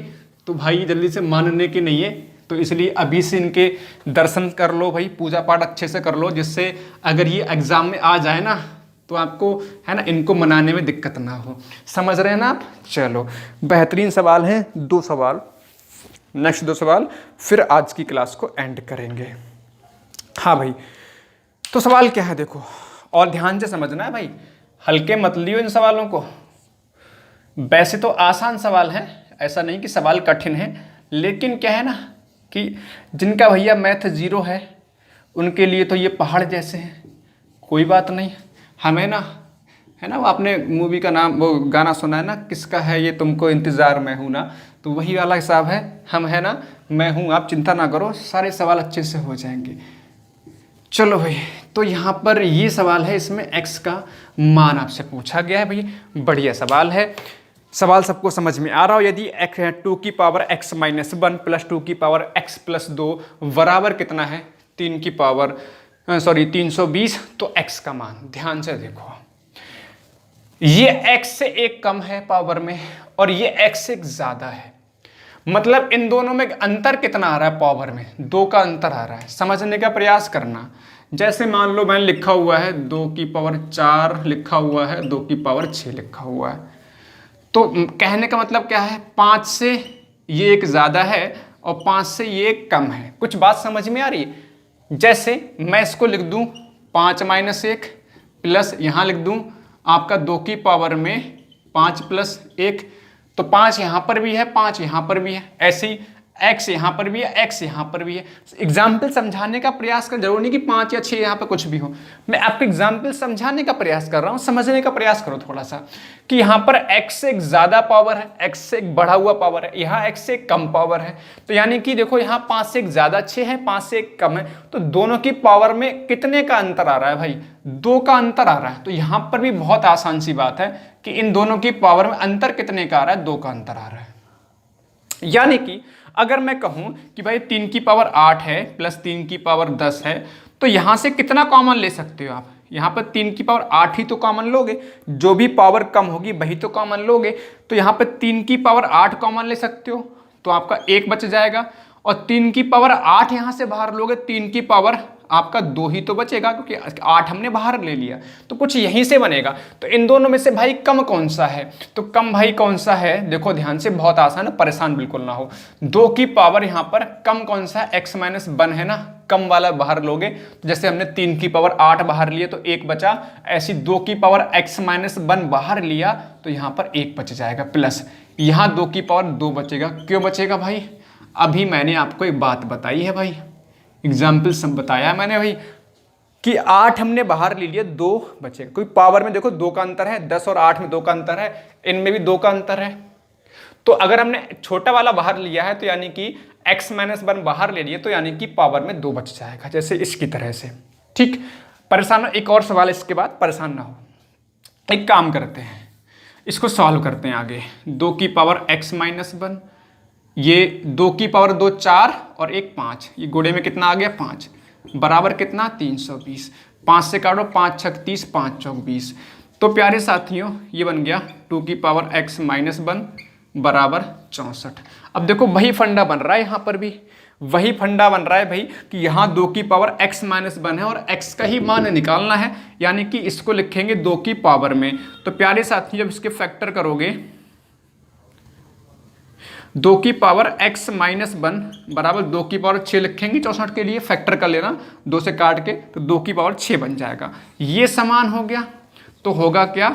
तो भाई जल्दी से मानने के नहीं है। तो इसलिए अभी से इनके दर्शन कर लो भाई, पूजा पाठ अच्छे से कर लो, जिससे अगर ये एग्जाम में आ जाए ना तो आपको, है ना, इनको मनाने में दिक्कत ना हो। समझ रहे हैं ना आप? चलो, बेहतरीन सवाल हैं, 2 सवाल, नेक्स्ट 2 सवाल, फिर आज की क्लास को एंड करेंगे। हाँ भाई, तो सवाल क्या है देखो, और ध्यान से समझना है भाई, हल्के मत लियो इन सवालों को। वैसे तो आसान सवाल है, ऐसा नहीं कि सवाल कठिन है, लेकिन क्या है ना कि जिनका भैया मैथ 0 है उनके लिए तो ये पहाड़ जैसे हैं। कोई बात नहीं, हमें ना, है ना, वो आपने मूवी का नाम, वो गाना सुना है ना, किसका है ये तुमको इंतज़ार मैं हूँ ना, तो वही वाला हिसाब है। हम, है ना, मैं हूँ, आप चिंता ना करो, सारे सवाल अच्छे से हो जाएंगे। चलो भाई, तो यहाँ पर ये सवाल है, इसमें x का मान आपसे पूछा गया है भाई, बढ़िया सवाल है। सवाल सबको समझ में आ रहा हो? यदि 2 की पावर x - 1 प्लस 2 की पावर x प्लस 2 बराबर कितना है 3 की पावर 320, तो x का मान ध्यान से देखो, ये x से 1 कम है पावर में और ये x से 1 ज्यादा है। मतलब इन दोनों में अंतर कितना आ रहा है पावर में, 2 का अंतर आ रहा है। समझने का प्रयास करना। जैसे मान लो मैंने लिखा हुआ है 2 की पावर 4 लिखा हुआ है, 2 की पावर 6 लिखा हुआ है, तो कहने का मतलब क्या है, 5 से ये 1 ज़्यादा है और 5 से ये 1 कम है। कुछ बात समझ में आ रही है? जैसे मैं इसको लिख दूं 5 - 1 प्लस यहाँ लिख दूं आपका 2 की पावर में 5 प्लस 1, तो 5 यहाँ पर भी है, 5 यहाँ पर भी है, ऐसे ही x यहाँ पर भी है, x यहाँ पर भी है। एग्जाम्पल समझाने का प्रयास कर, जरूरी नहीं कि 5 या 6 यहाँ पर कुछ भी हो, मैं आपको एग्जाम्पल समझाने का प्रयास कर रहा हूँ, समझने का प्रयास करो थोड़ा सा कि यहाँ पर x से एक ज्यादा पावर है, x से एक बढ़ा हुआ पावर है, यहाँ x से एक कम पावर है। तो यानी कि देखो यहाँ 5 से एक ज्यादा 6 है, 5 से एक कम है, तो दोनों की पावर में कितने का अंतर आ रहा है भाई? 2 का अंतर आ रहा है। तो यहाँ पर भी बहुत आसान सी बात है कि इन दोनों की पावर में अंतर कितने का आ रहा है? 2 का अंतर आ रहा है। यानी कि अगर मैं कहूं कि भाई 3 की पावर 8 है प्लस 3 की पावर 10 है, तो यहां से कितना कॉमन ले सकते हो आप? यहां पर 3 की पावर 8 ही तो कॉमन लोगे, जो भी पावर कम होगी वही तो कॉमन लोगे। तो यहां पर 3 की पावर 8 कॉमन ले सकते हो, तो आपका 1 बच जाएगा। और 3 की पावर 8 यहां से बाहर लोगे, 3 की पावर आपका 2 ही तो बचेगा, क्योंकि 8 हमने बाहर ले लिया, तो कुछ यहीं से बनेगा। तो इन दोनों में से भाई कम कौन सा है? तो कम भाई कौन सा है? देखो ध्यान से, बहुत आसान है, परेशान बिल्कुल ना हो। 2 की पावर यहाँ पर कम कौन सा है? x माइनस 1 है ना, कम वाला बाहर लोगे, तो जैसे हमने 3 की पावर 8 बाहर लिए तो 1 बचा, ऐसी 2 की पावर x माइनस 1 बाहर लिया तो यहाँ पर 1 बच जाएगा, प्लस यहाँ 2 की पावर 2 बचेगा। क्यों बचेगा भाई? अभी मैंने आपको एक बात बताई है भाई, एग्जाम्पल सब बताया मैंने भाई कि 8 हमने बाहर ले लिया, 2 बचेगा। कोई पावर में देखो 2 का अंतर है, 10 और 8 में 2 का अंतर है, इनमें भी 2 का अंतर है। तो अगर हमने छोटा वाला बाहर लिया है तो यानी कि x माइनस 1 बाहर ले लिए, तो यानी कि पावर में 2 बच जाएगा, जैसे इसकी तरह से। ठीक, परेशान हो? एक और सवाल इसके बाद, परेशान ना हो। एक काम करते हैं, इसको सॉल्व करते हैं आगे। 2 की पावर x माइनस 1, ये 2 की पावर 2 4 और 1 5, ये गुणे में कितना आ गया? 5, बराबर कितना? 320। 5 से काटो, 5 छक 30, 5 चौक 20। तो प्यारे साथियों ये बन गया 2 की पावर x माइनस 1 बराबर 64। अब देखो वही फंडा बन रहा है, यहाँ पर भी वही फंडा बन रहा है भाई कि यहाँ 2 की पावर x माइनस 1 है और x का ही मान निकालना है, यानी कि इसको लिखेंगे 2 की पावर में। तो प्यारे साथियों जब इसके फैक्टर करोगे, 2 की पावर x माइनस 1 बराबर 2 की पावर 6 लिखेंगे, 64 के लिए फैक्टर कर लेना 2 से काट के, तो 2 की पावर 6 बन जाएगा। ये समान हो गया, तो होगा क्या?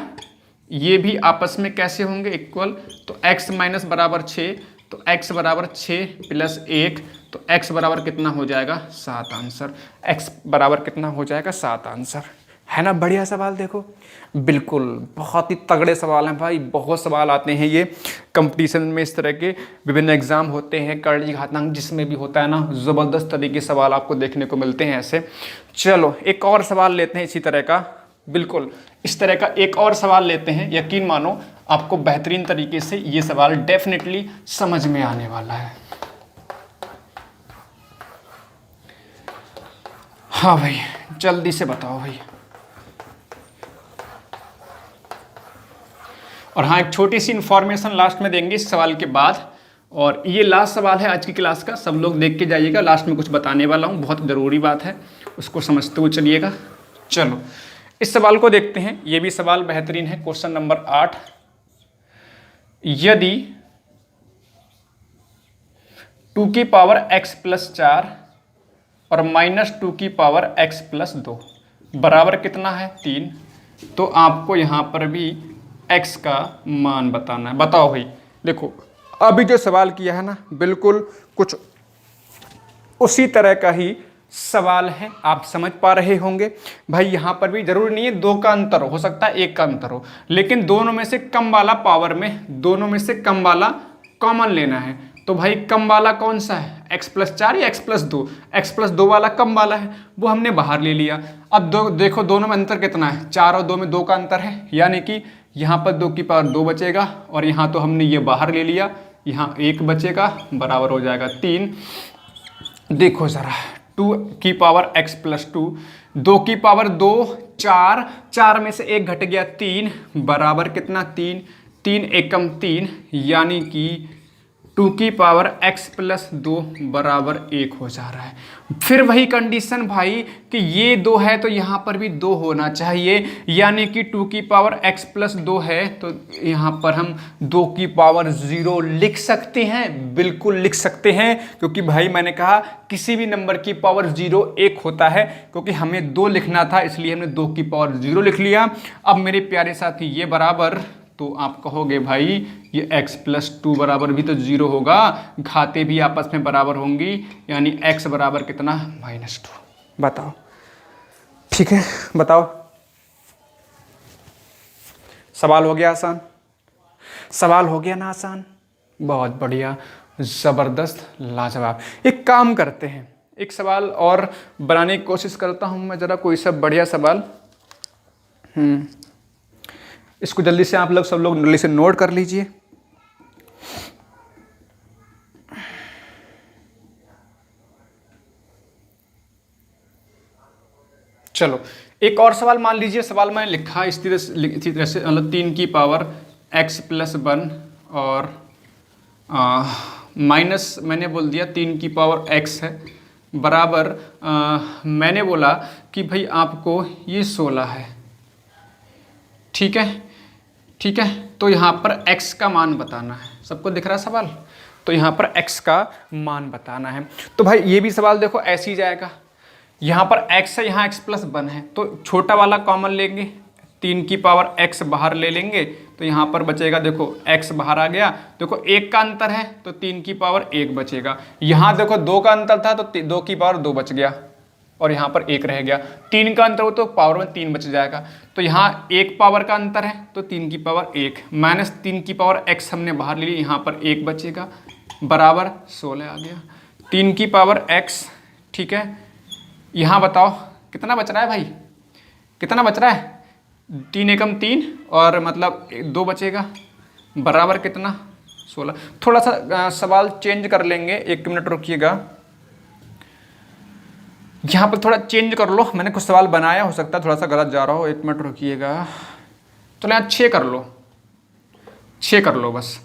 ये भी आपस में कैसे होंगे? इक्वल। तो x माइनस बराबर 6, तो x बराबर 6 प्लस 1, तो x बराबर कितना हो जाएगा? 7 आंसर। x बराबर कितना हो जाएगा? 7 आंसर। है ना बढ़िया सवाल? देखो बिल्कुल बहुत ही तगड़े सवाल हैं भाई, बहुत सवाल आते हैं ये कंपटीशन में, इस तरह के विभिन्न एग्जाम होते हैं, करड़ी घातांक जिसमें भी होता है ना, ज़बरदस्त तरीके के सवाल आपको देखने को मिलते हैं ऐसे। चलो एक और सवाल लेते हैं इसी तरह का, बिल्कुल इस तरह का एक और सवाल लेते हैं। यकीन मानो आपको बेहतरीन तरीके से ये सवाल डेफिनेटली समझ में आने वाला है। हाँ भाई जल्दी से बताओ भाई। और हाँ एक छोटी सी इंफॉर्मेशन लास्ट में देंगे इस सवाल के बाद, और ये लास्ट सवाल है आज की क्लास का, सब लोग देख के जाइएगा, लास्ट में कुछ बताने वाला हूँ, बहुत ज़रूरी बात है, उसको समझते हुए चलिएगा। चलो इस सवाल को देखते हैं, ये भी सवाल बेहतरीन है। क्वेश्चन नंबर 8, यदि 2 की पावर x प्लस 4 और माइनस 2 की पावर x प्लस 2 बराबर कितना है? 3, तो आपको यहाँ पर भी x का मान बताना है। बताओ भाई, देखो अभी जो सवाल किया है ना, बिल्कुल कुछ उसी तरह का ही सवाल है, आप समझ पा रहे होंगे भाई। यहाँ पर भी जरूरी नहीं है 2 का अंतर हो सकता है 1 का अंतर हो, लेकिन दोनों में से कम वाला पावर में, दोनों में से कम वाला कॉमन लेना है। तो भाई कम वाला कौन सा है? x प्लस 4 या x प्लस 2? x प्लस 2 वाला कम वाला है, वो हमने बाहर ले लिया। अब देखो दोनों में अंतर कितना है? 4 और 2 में 2 का अंतर है, यानी कि यहाँ पर 2 की पावर 2 बचेगा, और यहाँ तो हमने ये बाहर ले लिया, यहाँ 1 बचेगा, बराबर हो जाएगा 3। देखो ज़रा 2 की पावर x प्लस 2, 2 की पावर 2 4, 4 में से 1 घट गया 3, बराबर कितना? 3, 3 एकम 3, यानी कि 2 की पावर x प्लस 2 बराबर 1 हो जा रहा है। फिर वही कंडीशन भाई कि ये 2 है तो यहाँ पर भी 2 होना चाहिए, यानी कि 2 की पावर x प्लस 2 है तो यहाँ पर हम 2 की पावर 0 लिख सकते हैं, बिल्कुल लिख सकते हैं, क्योंकि भाई मैंने कहा किसी भी नंबर की पावर 0 1 होता है, क्योंकि हमें 2 लिखना था इसलिए हमने 2 की पावर 0 लिख लिया। अब मेरे प्यारे साथी ये बराबर तो आप कहोगे भाई ये x+2 बराबर भी तो 0 होगा, घाते भी आपस में बराबर होंगी, यानी x बराबर कितना -2। बताओ, ठीक है बताओ। सवाल हो गया आसान, सवाल हो गया ना आसान, बहुत बढ़िया, ज़बरदस्त, लाजवाब। एक काम करते हैं, एक सवाल और बनाने की कोशिश करता हूं मैं, ज़रा कोई सा बढ़िया सवाल। इसको जल्दी से आप लोग सब लोग जल्दी से नोट कर लीजिए। चलो एक और सवाल मान लीजिए। सवाल मैंने लिखा इसी तरह से, मतलब 3 की पावर x+1 और माइनस मैंने बोल दिया 3 की पावर x है, बराबर मैंने बोला कि भाई आपको ये 16 है, ठीक है, ठीक है। तो यहाँ पर x का मान बताना है, सबको दिख रहा है सवाल, तो यहाँ पर x का मान बताना है। तो भाई ये भी सवाल देखो ऐसे ही जाएगा, यहाँ पर x है, यहाँ x+1 है, तो छोटा वाला कॉमन लेंगे, 3 की पावर x बाहर ले लेंगे, तो यहाँ पर बचेगा, देखो x बाहर आ गया, देखो 1 का अंतर है तो 3 की पावर 1 बचेगा, यहाँ देखो 2 का अंतर था तो 2 की पावर 2 बच गया, और यहाँ पर 1 रह गया, 3 का अंतर हो तो पावर में 3 बच जाएगा, तो यहाँ 1 पावर का अंतर है तो 3 की पावर 1 माइनस 3 की पावर x हमने बाहर ले ली, यहाँ पर 1 बचेगा, बराबर 16 आ गया, 3 की पावर x, ठीक है। यहाँ बताओ कितना बच रहा है भाई, कितना बच रहा है, 3 एकम 3 और मतलब 2 बचेगा, बराबर कितना 16। थोड़ा सा सवाल चेंज कर लेंगे, 1 मिनट रुकिएगा, यहाँ पर थोड़ा चेंज कर लो, मैंने कुछ सवाल बनाया, हो सकता है थोड़ा सा गलत जा रहा हो, 1 मिनट रुकिएगा। चलो यहाँ 6 कर लो, 6 कर लो बस,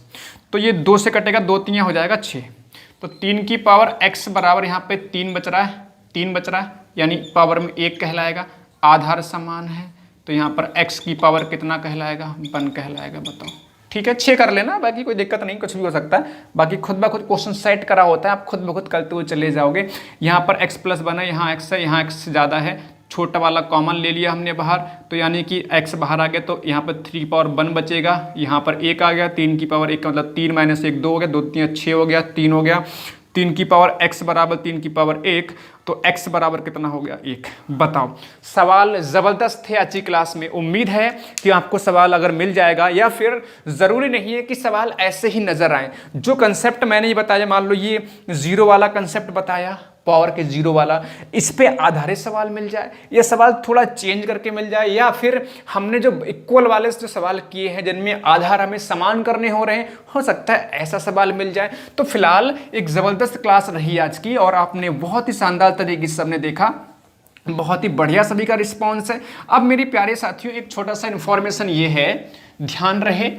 तो ये 2 से कटेगा, 2 3 हो जाएगा 6, तो 3 की पावर x बराबर यहाँ पे 3 बच रहा है, 3 बच रहा है, यानी पावर में 1 कहलाएगा, आधार समान है, तो यहाँ पर x की पावर कितना कहलाएगा, 1 कहलाएगा, बताओ, ठीक है। 6 कर लेना, बाकी कोई दिक्कत नहीं, कुछ भी हो सकता है, बाकी खुद ब खुद क्वेश्चन सेट करा होता है, आप खुद ब खुद करते हुए चले जाओगे। यहाँ पर x+1 है, यहाँ x है, यहाँ x ज़्यादा है, छोटा वाला कॉमन ले लिया हमने बाहर, तो यानी कि x बाहर आ गया, तो यहाँ पर 3 की पावर 1 बचेगा, यहाँ पर 1 आ गया, 3 की पावर 1 का मतलब 3 माइनस 1 2 हो गया, 2 3 6 हो गया, 3 हो गया, 3 की पावर x बराबर 3 की पावर 1, तो x बराबर कितना हो गया 1। बताओ, सवाल ज़बरदस्त थे आज की क्लास में, उम्मीद है कि आपको सवाल अगर मिल जाएगा, या फिर ज़रूरी नहीं है कि सवाल ऐसे ही नज़र आए, जो कंसेप्ट मैंने ये बताया, मान लो ये 0 वाला कंसेप्ट बताया, पावर के 0 वाला, इस पे आधारित सवाल मिल जाए, या सवाल थोड़ा चेंज करके मिल जाए, या फिर हमने जो इक्वल वाले जो सवाल किए हैं जिनमें आधार हमें समान करने हो रहे हैं, हो सकता है ऐसा सवाल मिल जाए। तो फिलहाल एक ज़बरदस्त क्लास रही आज की, और आपने बहुत ही शानदार तरीके से सबने देखा, बहुत ही बढ़िया सभी का रिस्पॉन्स है। अब मेरे प्यारे साथियों, एक छोटा सा इन्फॉर्मेशन ये है, ध्यान रहे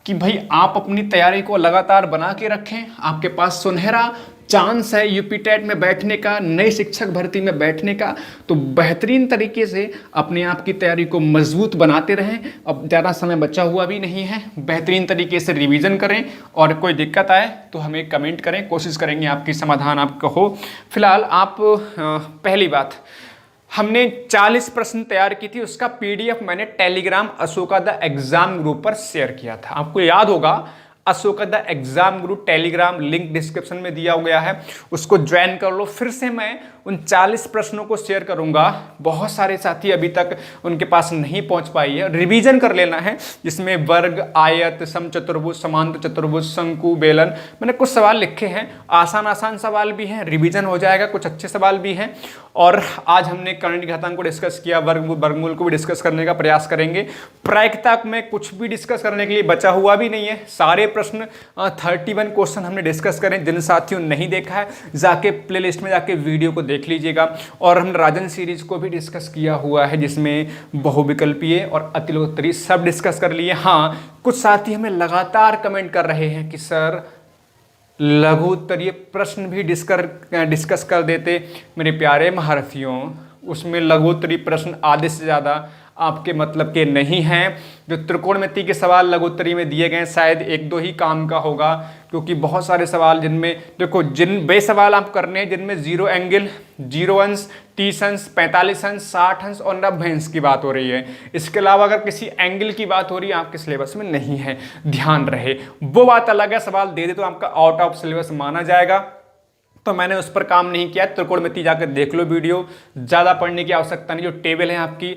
कि भाई आप अपनी तैयारी को लगातार बना के रखें, आपके पास सुनहरा चांस है यूपी टेट में बैठने का, नई शिक्षक भर्ती में बैठने का, तो बेहतरीन तरीके से अपने आप की तैयारी को मजबूत बनाते रहें। अब ज़्यादा समय बचा हुआ भी नहीं है, बेहतरीन तरीके से रिवीजन करें, और कोई दिक्कत आए तो हमें कमेंट करें, कोशिश करेंगे आपकी समाधान आपका हो। फिलहाल आप पहली बात, हमने 40 प्रश्न तैयार की थी, उसका PDF मैंने Telegram Ashoka the exam group पर शेयर किया था। आपको याद होगा, Ashoka the exam group Telegram link description में दिया गया है, उसको ज्वाइन कर लो। फिर से मैं उन 40 प्रश्नों को शेयर करूंगा, बहुत सारे साथी अभी तक उनके पास नहीं पहुंच पाई है, रिवीजन कर लेना है, जिसमें वर्ग, आयत, समचतुर्भुज, समांतर चतुर्भुज, शंकु, बेलन, मैंने कुछ सवाल लिखे हैं, आसान आसान सवाल भी हैं, रिवीजन हो जाएगा, कुछ अच्छे सवाल भी हैं। और आज हमने कर्ण घातांक को डिस्कस किया, वर्गमूल को भी डिस्कस करने का प्रयास करेंगे। प्रायिकता में कुछ भी डिस्कस करने के लिए बचा हुआ भी नहीं है, सारे प्रश्न 31 क्वेश्चन हमने डिस्कस करें। जिन साथियों ने नहीं देखा है, जाके प्लेलिस्ट में जाके वीडियो को देख लीजिएगा। और हमने राजन सीरीज को भी डिस्कस किया हुआ है, जिसमें बहुविकल्पीय और अतिलोकोत्तरीय सब डिस्कस कर लिए। हाँ, कुछ साथी हमें लगातार कमेंट कर रहे हैं कि सर लघु उत्तरीय प्रश्न भी डिस्कस कर देते। मेरे प्यारे महारथियों, उसमें लघु उत्तरीय प्रश्न आधे से ज़्यादा आपके मतलब के नहीं हैं। जो त्रिकोणमिति के सवाल लघु उत्तरीय में दिए गए, शायद 1-2 ही काम का होगा, क्योंकि बहुत सारे सवाल जिनमें देखो, जिन वे सवाल आप करने हैं जिनमें 0 एंगल, 0 अंश, 30 अंश, 45 अंश, 60 अंश और 90 अंश की बात हो रही है। इसके अलावा अगर किसी एंगल की बात हो रही है आपके सिलेबस में नहीं है, ध्यान रहे, वो बात अलग है। सवाल दे दे तो आपका आउट ऑफ सिलेबस माना जाएगा, तो मैंने उस पर काम नहीं किया। त्रिकोणमिति जाकर देख लो वीडियो, ज़्यादा पढ़ने की आवश्यकता नहीं। जो टेबल है आपकी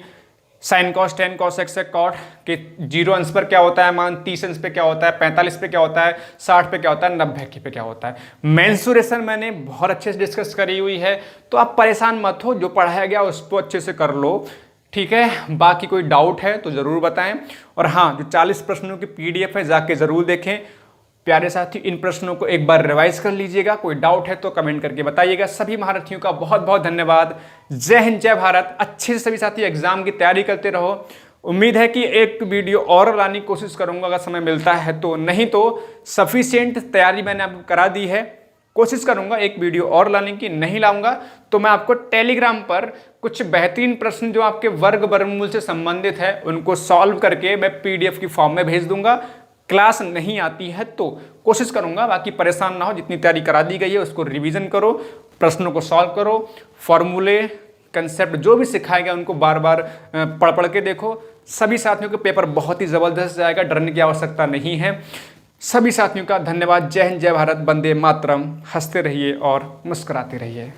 sine cos tan cos x cot के 0 अंश पर क्या होता है मान, 30 अंश पे क्या होता है, 45 पे क्या होता है, 60 पे क्या होता है, 90 पे क्या होता है। मेंसुरेशन मैंने बहुत अच्छे से डिस्कस करी हुई है, तो आप परेशान मत हो, जो पढ़ाया गया उसको अच्छे से कर लो, ठीक है। बाकी कोई डाउट है तो ज़रूर बताएं। और हाँ, जो 40 प्रश्नों की PDF है जाके ज़रूर देखें। प्यारे साथी, इन प्रश्नों को एक बार रिवाइज कर लीजिएगा। कोई डाउट है तो कमेंट करके बताइएगा। सभी महारथियों का बहुत बहुत धन्यवाद। जय हिंद, जय भारत। अच्छे से सभी साथी एग्जाम की तैयारी करते रहो। उम्मीद है कि एक वीडियो और लाने की कोशिश करूंगा अगर समय मिलता है तो, नहीं तो सफिशिएंट तैयारी मैंने आपको करा दी है। कोशिश करूंगा एक वीडियो और लाने की, नहीं लाऊंगा तो मैं आपको टेलीग्राम पर कुछ बेहतरीन प्रश्न जो आपके वर्ग वर्गमूल से संबंधित है उनको सॉल्व करके मैं PDF की फॉर्म में भेज दूंगा। क्लास नहीं आती है तो कोशिश करूंगा, बाकी परेशान ना हो, जितनी तैयारी करा दी गई है उसको रिवीजन करो, प्रश्नों को सॉल्व करो, फॉर्मूले कंसेप्ट जो भी सिखाया गया उनको बार बार पढ़ पढ़ के देखो। सभी साथियों के पेपर बहुत ही ज़बरदस्त जाएगा, डरने की आवश्यकता नहीं है। सभी साथियों का धन्यवाद। जय हिंद, जय भारत, वंदे मातरम। हंसते रहिए और मुस्कुराते रहिए।